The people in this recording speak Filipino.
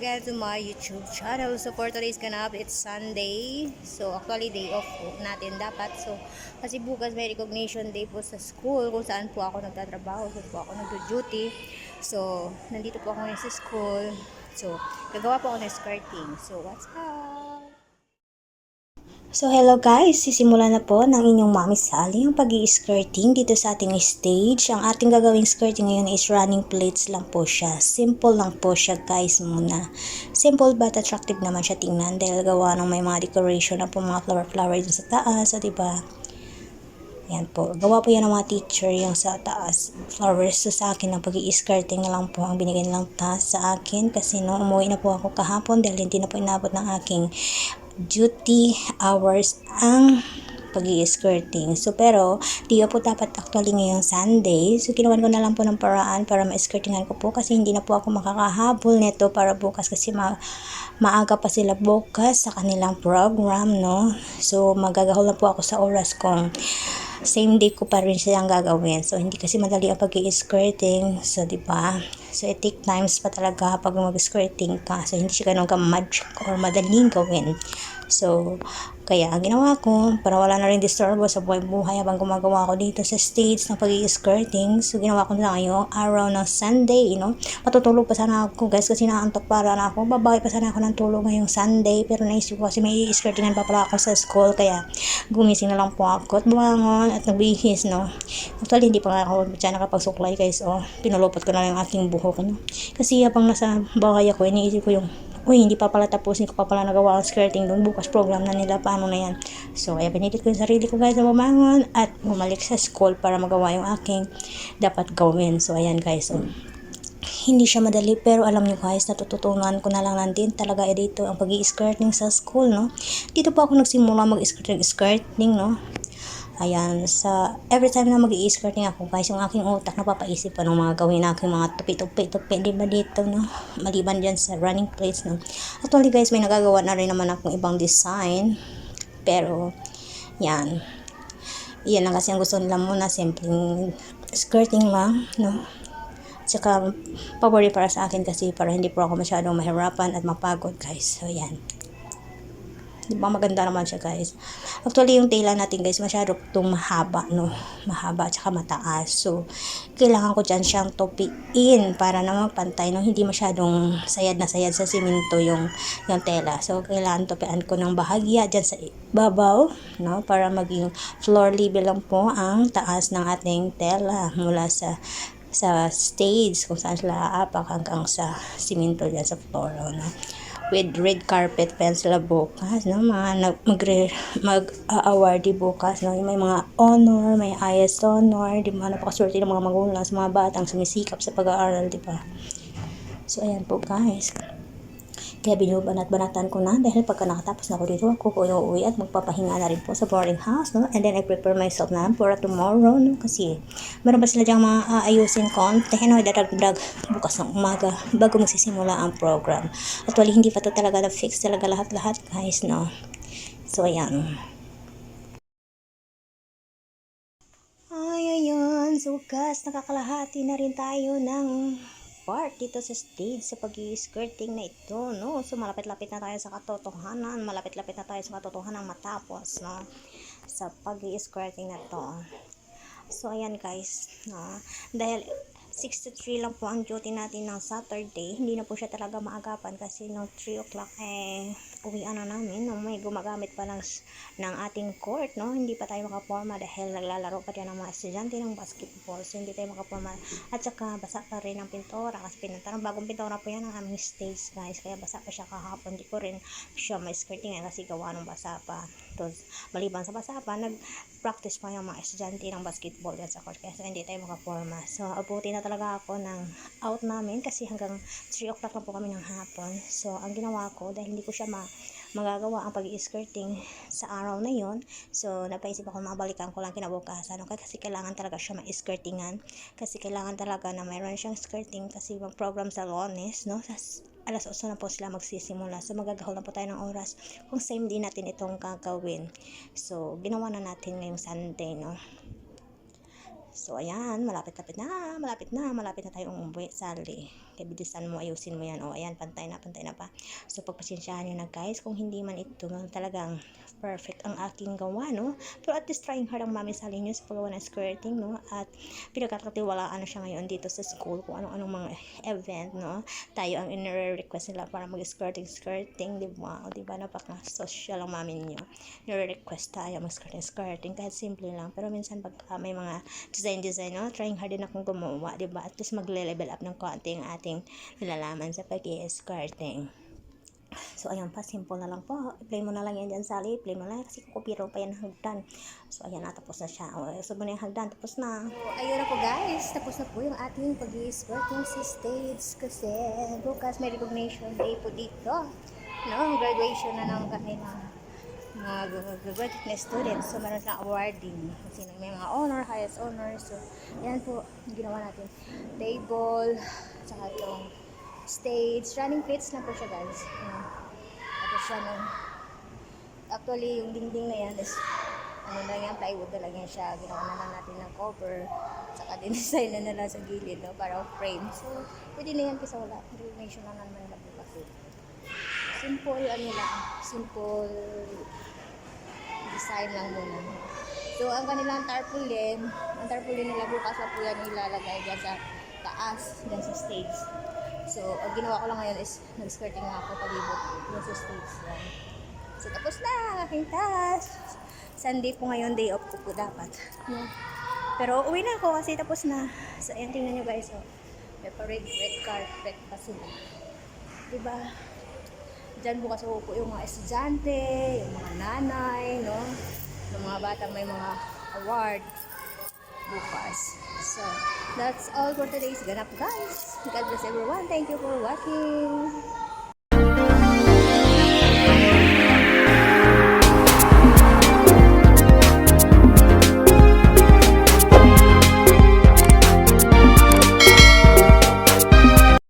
again to my YouTube channel. So for today's ganap, it's Sunday. So actually day off po natin dapat. So kasi bukas may recognition day po sa school kung saan po ako nagtatrabaho, kung po ako nagdo-duty. So nandito po ako ngayon sa school. So gagawa po ako ng skirting. So what's up? So hello guys, sisimula na po ng inyong Mami Sally ang pag-i-skirting dito sa ating stage. Ang ating gagawing skirting ngayon is running plaits lang po siya. Simple lang po siya guys muna. Simple but attractive naman siya tingnan dahil gawa ng may mga decoration na po mga flower dun sa taas. So diba? Yan po. Gawa po yan ng mga teacher yung sa taas. Flowers. So sa akin ang pag-i-skirting na lang po ang binigay nilang task sa akin kasi no, umuwi na po ako kahapon dahil hindi na po inabot ng aking duty hours ang pag-i-skirting. So, pero, di po dapat actually ngayong Sunday. So, ginawan ko na lang po ng paraan para ma-skirtingan ko po kasi hindi na po ako makakahabol nito para bukas kasi maaga pa sila bukas sa kanilang program, no? So, magagahol na po ako sa oras kung same day ko pa rin silang gagawin. So, hindi kasi madali ang pag-i-skirting. So, di ba? So, it take times pa talaga pag mag-skirting ka. So, hindi siya ganun ka-magic or madaling gawin. So, kaya ang ginawa ko, para wala na rin disturbo sa buhay-buhay habang gumagawa ako dito sa stage ng pag-i-skirting. So, ginawa ko na ngayong araw ng Sunday, you know. Matutulog pa sana ako guys kasi naantok para na ako. Babawi pa sana ako ng tulog ngayong Sunday. Pero naisip ko kasi may skirtingan pa pala ako sa school. Kaya gumising na lang po ako at bumangon at nagbihis, no. Actually, hindi pa nga ako dyan nakapagsuklay guys. Oh, pinulupot ko na lang yung aking buhok, no. Kasi habang nasa bahay ako, iniisip ko yung uy, hindi pa pala tapusin ko pa pala nagawa ang skirting doon. Bukas program na nila, paano na yan. So, kaya pinilit ko yung sarili ko guys na bumangon at bumalik sa school para magawa yung aking dapat gawin. So, ayan guys. So, hindi siya madali pero alam nyo guys, natututunan ko na lang din talaga dito ang pag-i-skirting sa school, no. Dito po ako nagsimula mag-skirting, no. Ayan, sa every time na mag-i-skirting ako guys, yung aking utak napapaisip pa ng mga gawin na aking mga tupi-tupi, di ba dito, no? Maliban dyan sa running plates, no? Actually guys, may nagagawa na rin naman akong ibang design. Pero, yan. Yan lang kasi ang gusto nila muna, simpleng skirting lang, no? Tsaka, pabori para sa akin kasi para hindi po ako masyadong mahirapan at mapagod guys. So, yan. Diba maganda naman siya guys. Actually yung tela natin guys masyado itong mahaba, no, mahaba at saka mataas. So kailangan ko dyan siyang topiin para naman pantay, no, hindi masyadong sayad na sayad sa simento yung tela. So kailangan topian ko ng bahagya dyan sa babaw, no, para maging floor level lang po ang taas ng ating tela mula sa stage kung saan sila aapak hanggang sa simento dyan sa floor, no, with red carpet pen sila bukas, no, mga mag-awardee bukas, no, may mga honor, may IS honor, di ba, napakaswerte ng mga magulang sa mga batang sumisikap sa pag-aaral, di ba. So ayan po guys, kaya binubanat-banatan ko na dahil pagka nakatapos na ako dito, ako po uuwi at magpapahinga na rin po sa boarding house, no? And then I prepare myself na for tomorrow, no? Kasi meron ba sila dyang mga aayusin konti, no? Idaragdag bukas ng umaga bago magsisimula ang program. Actually, hindi pa to talaga na-fix talaga lahat-lahat, guys, no? So, ayan. Ayun, sukas, nakakalahati na rin tayo ng part dito sa stage sa pag-i-skirting na ito, no. So malapit-lapit na tayo sa katotohanan, malapit-lapit na tayo sa katotohanan matapos, no, sa pag-i-skirting na to. So ayan guys, no, dahil 6 to 3 lang po ang duty natin ng Saturday, hindi na po siya talaga maagapan kasi no 3 o'clock uwian na namin, no, may gumagamit pa ng ating court, no, hindi pa tayo makaporma dahil naglalaro pa din ng mga estudyante ng basketball, so hindi tayo makaporma at saka basa pa rin ang pintura kasi pinuntaran bagong pintura po yan ang aming stage guys, kaya basa pa siya kahapon, di ko rin siya may skirting kasi gawa ng basa pa. Tapos maliban sa basa pa, nag-practice pa yung mga estudyante ng basketball yan sa court, kaya so, hindi tayo makaporma. So abuti na talaga ako ng out namin kasi hanggang 3 o'clock lang po kami ng hapon. So ang ginawa ko dahil hindi ko siya magagawa ang pag-i-skirting sa araw na yon, so napaisip ako mabalikan ko lang kinabukasan, okay? Kasi kailangan talaga siya ma-skirtingan kasi kailangan talaga na mayroon siyang skirting kasi mag-program sa Lunes, no, alas 8 na po sila magsisimula, so magagahol na po tayo ng oras kung same din natin itong gagawin. So ginawa na natin ngayong Sunday, no. So, ayan, malapit na tayong umuwi, Sally. Kaya bilisan mo, ayusin mo yan. O, ayan, pantay na pa. So, pagpasensyahan nyo na guys, kung hindi man ito talagang perfect ang aking gawa, no? Pero at least trying hard ang mami Sally nyo sa paggawa ng skirting, no? At pinagkakatiwalaan na siya ngayon dito sa school kung anong mga event, no? Tayo ang in-request nila para mag-skirting, di ba? O, di ba? Napaka-social ang mami nyo. Nire-request tayo mag-skirting, kahit simple lang. Pero minsan pag may mga design, no? Trying hard din akong gumawa, diba? At least magle-level up ng konti ang ating nilalaman sa pag-i-skirting. So, ayan pa, simple na lang po. I-play mo na lang yan dyan, Sally. I-play mo na lang kasi kukupiro pa yan hagdan. So, ayan na, tapos na siya. O, so, na yung hagdan, tapos na. So, ayun na po guys. Tapos na po yung ating pag-i-skirting sa stage kasi bukas may recognition day po dito. No, graduation na ng kanilang mga graduate na students. So, meron na awarding. Kasi may mga honor, highest honor. So, yan po, ginawa natin. Table, tsaka itong stage. Running plates na po siya, guys. Tapos siya nun. Actually, yung dingding na yan is, ano lang yan, plywood na lang yan siya. Ginawa na lang natin ng cover. Tsaka din-design na nila sa gilid, no? Para frame. So, pwede na yan kasi wala. Recognition na naman nila bukas. Simple, ano lang. Simple design lang muna. So, ang kanilang tarpaulin nila bukas na po yan ilalagay dyan sa taas, dyan sa stage. So, ang ginawa ko lang ngayon is nag-skirting nga ako palibot dyan sa stage. Yan. So, tapos na ang aking task. Sunday po ngayon, day off ko po dapat. Yeah. Pero uwi na ako kasi tapos na. So, ayan, tingnan nyo guys. So, may red carpet pa sila. Diba? Diyan bukas uupo yung mga estudyante, yung mga nanay, no? Yung mga batang may mga award bukas. So, that's all for today's ganap, guys. God bless everyone. Thank you for watching.